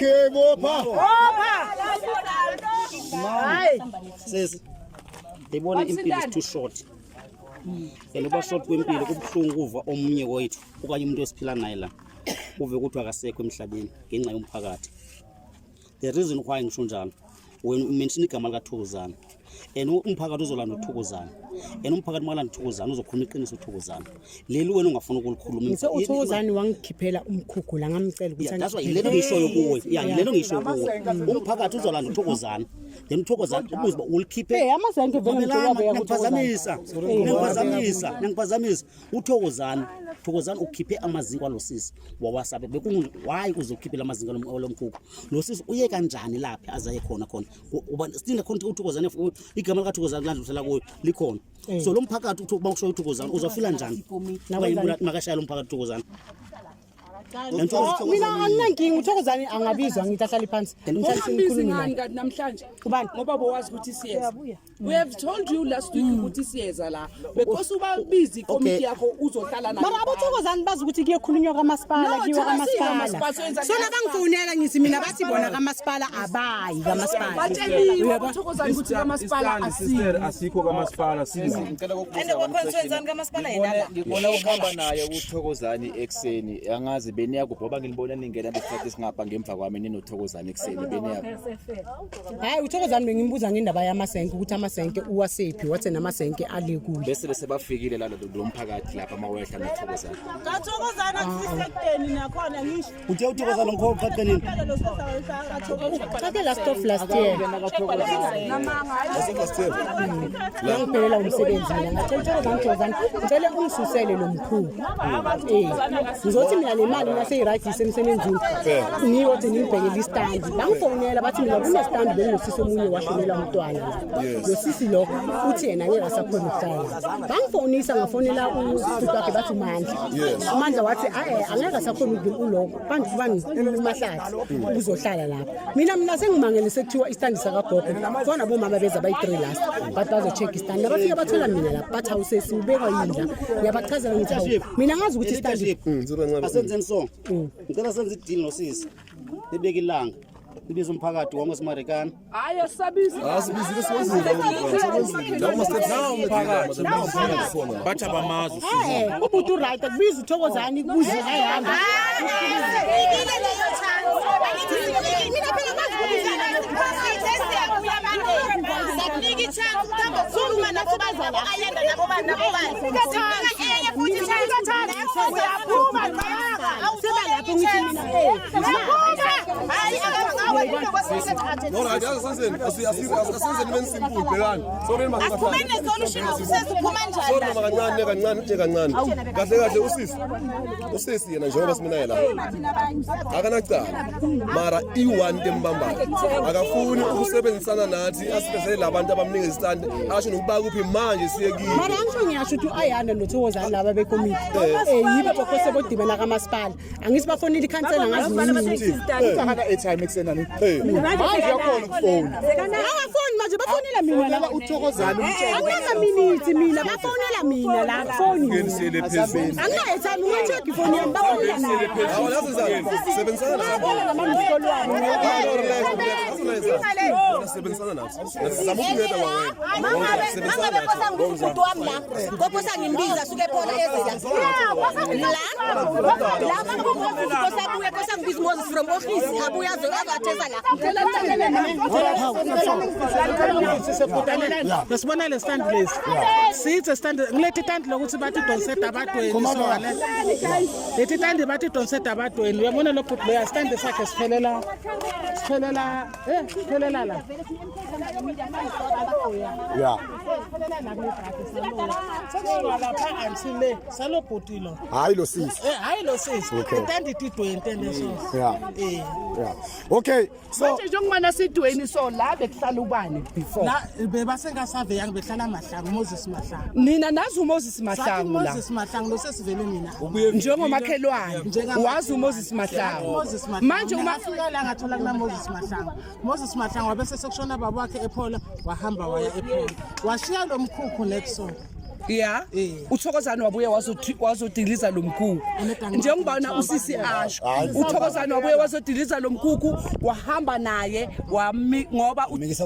Okay, bopha. Says yibona impilo is too short. Yaloba short kwempilo kubuhlungu kuva omunye wethu okanye umuntu esiphila naye la. Uve ukuthi akasekho emhlabeni ngenxa yomphakathi. The reason why ngisho njalo when you mention igama lika Thokozana and umphakathi uzolanda uThokozana and umphakathi malanda uThokozana uzokhona iqiniso uThokozana leli wena ungafuna ukulikhuluma ngise uThokozana wangikhiphela umkhukhu la ngamcela ukuthi that's why lelo ngisho kuwe lelo ngisho kuwe umphakathi uzolanda uThokozana then uThokozana ukuze ulikhiphe amazenke vele ngiphazamisa uThokozana ukhiphe amazinga walosisi wawasabe why uzokhiphela amazinga lomkhukhu losisi uye kanjani lapha azaye khona uba sidinga khona uThokozana igama lika Thokozana landlulela kuyo likhona so lo mphakathi uthi bakusho uThokozana uzofila njani makashaya lo mphakathi uThokozana mina anenkingi uThokozana angabizwa ngithi ahlala phansi ngithalikhuluma namhlanje ngoba bowazi ukuthi siyeza we have told you last week ukuthi siyeza la because uba busy ikomiti yakho uzohlala nayo mara aboThokozana bazi ukuthi kuyekhulunywa kamasipala kiwa kamasipala sona bangifonela ngithi mina bathi bona kamasipala abayi kamasipala batsheliwe uThokozana ukuthi kamasipala asikho kamasipala sizi ngicela ukubuza kamasipala yena ngibona ukuhamba naye uThokozana ekseni angazi beniyakubhoba ngilibona ningena besikhathi singapha ngemva kwami ninoThokozana ekseni beniyakho hayi uThokozana bengimbuza ngendaba yamasenke ukuthi amasenke uwasephi wathe namasenke ale kuhle bese bafikile la lo mphakathi lapha mawehla noThokozana kaThokozana kusisekeni nakhona ngisho uthe uThokozana ngikho uqaqeleni Kade last of last year ngiphelela umsebenzi mina ngathela uThokozana ngicela ungisusele lo mkhulu ngizothi mina le mali lase right isemsebenzini niyothi nibhekele istand bangifonela bathi mina kune stand benginosisi omunye washonela umntwana lo sisi lo uthi yena ngeke asakhona ukuhlala bangifonisa ngafonela uSudu wakhe bathi uMandla wathi angeke asakhona ukuloko bantu bani uMahlathi uzohlala lapha mina sengimangele sekuthiwa istand sakagogo khona bomama beza bayi3 last bazo check istand nabafika bathola mina lapha bathi awusesi ubekwa yindla ngiyabachazela ngithi mina ngazi ukuthi istand asenzeni so ngicela senze ideal nosisi libeke ilanga libiza umphakathi wonke esimarekana hayi asabizile bathi abamazi ubuthi right kubiza uThokozana ikubuze ayihamba ngikile leyo chance mina phela ngazibizana sesiyabuya abantu sakunika ichance ukukhuluma nabo bazana ayenda nabo bana enye futhi chance uyaphuma seba lapho ngithi mina hayi asenzeni bensimple bhekani aphumene solution sesiphuma njani kancane kahle usisi yena njengoba simina la akanacala mara i1 tembambala akafuni ukusebenzisana nathi asibezele labantu abamningi istand asho nokuba kuphi manje siye kimi mara angisho ngiyasho ukuthi ayanda noThokozana laba bekomiti yibo bokose bodibana kamasipala angisi bafonile ikhansela ngazi nini akana airtime eksena ni yakhona ukufona akafoni manje bafonela mina laba uThokozana umtshela akana minute mina bafonela mina la phone ngenisele phezulu angina airtime ngicheck ifoni yami bafonela mina sebenzisana sebenzisana nathi sizama ukunceda wawena sebenzisana nathi umuntu wami la ngoba ngimbiza suke phona ezela la kosabuye kosangibiza Moses from office abuya azoathesa la Nasibona le stand lesi sithi stand ngilethi stand lokuthi bathi don't set abadweni sona lethi stand bathi don't set abadweni uyabona lo bhuti lo stand sakhe siphelela la yeah lapha ansile salo bhuti lo hayi lo sisi hayi lo sisi stand idweni leso yeah okay so manje njengomana sidweni so la bekuhlala ubani before la bebasengasave yang behlala Mahlangu Moses Mahlangu mina nazi uMoses Mahlangu la Moses Mahlangu lo sesivele mina njengomakhelwane wazi uMoses Mahlangu manje uma fika la ngathola kuna Moses Mahlangu wabese sekushona baba wakhe ePhola wahamba waya ePhola washiya lo mkhukhu Nexon Yeah, uThokozane wabuye wazodiliza lo mkhukhu. Njengobana usisi asho, uThokozane wabuye wazodiliza lo mkhukhu, wahamba naye ngoba umikisa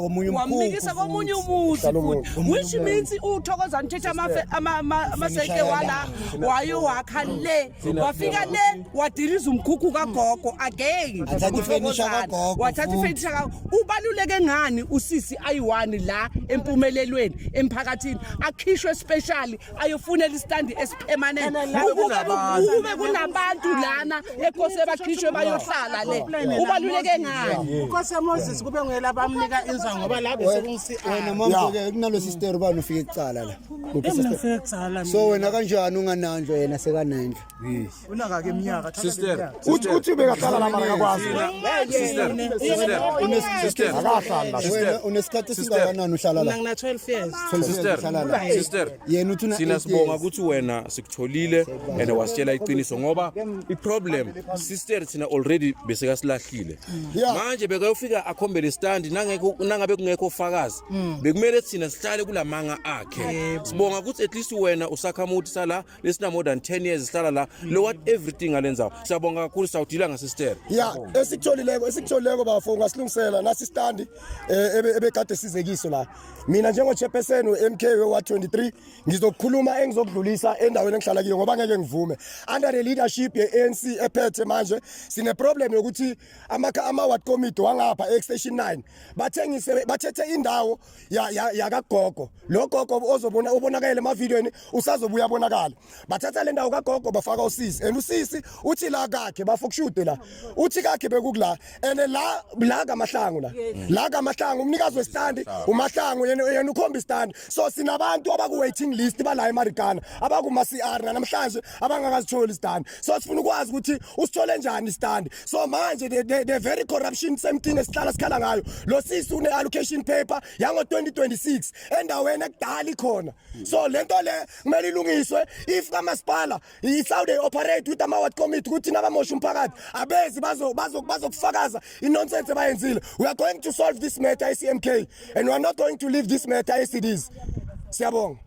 komunye umuzi futhi. Which means uThokozane uthethe amaseke wala wayo wakha le, wafika le wadiliza umkhukhu kagogo again. Wathatha ifurniture kagogo. Wathatha ifurniture kagogo. Ubaluleke ngani usisi ayi1 la empumelelweni emphakathini akhishwe specially ayofunela istand esipermanent ukube kunabantu lana ekose bakhishwe bayohlala le ubaluleke ngani Ukose Moses kube nguyela bamnika inza ngoba la bese kungisi wena manje kunalo sister bani ufike ekucala la ngifike kutsala so wena kanjani ungananjwa yena sekananjwa unaka ke iminyaka Sister, uthi bekahlala la mara akwazi wena unesikhathi singakanani uhlala la ngina 12 years sister, yena uthuna sina sibonga ukuthi wena sikutholile and wasitshela iqiniso ngoba iproblem sister thina already bese kasilahlile manje bekayofika akhombele stand nangabe kungekho ufakazi bekumele thina sihlale kulamanga akhe sibonga ukuthi at least wena usakhamuthi sala lesina more than 10 years sihlala la lo what everything alenza siyabonga kakhulu sawudila ngasister esikutholileko bafo ngasilungisela nasi stand ebekade sizekiso la mina njengochairperson weMK we-23 ngizokukhuluma engizokudlulisa endaweni engihlala kiyo ngoba ngeke ngivume under the leadership ye-ANC ephethe manje sine problem yokuthi ama-ward committee wangapha e-station 9 bathethe indawo yakagogo lo gogo ozobona ubonakele emavidiyweni usazobuya abonakala bathatha le ndawo kagogo bafaka usisi and usisi uthi la kakhe bafokushude la uthi kakhe bekukula and la kamahlangu la kamahlangu umnikazi westand umahlangu yena ukhomba istand so sinabantu abaku-waiting list bala emarikana abakuma-CR namhlanje abangakazitholi istand so sifuna ukwazi ukuthi usithole njani istand so manje the very corruption same thing esihlala sikhala ngayo lo sisi une-allocation paper yango-2026 endaweni ekudala ikhona so lento le kumele ilungiswe if kamasipala how they operate with ama-ward committee ukuthi nabamosha umphakathi abezi bazokufakaza inonsense bayenzile. We are going to solve this matter as CMK and we are not going to leave this matter as it is. Siyabonga.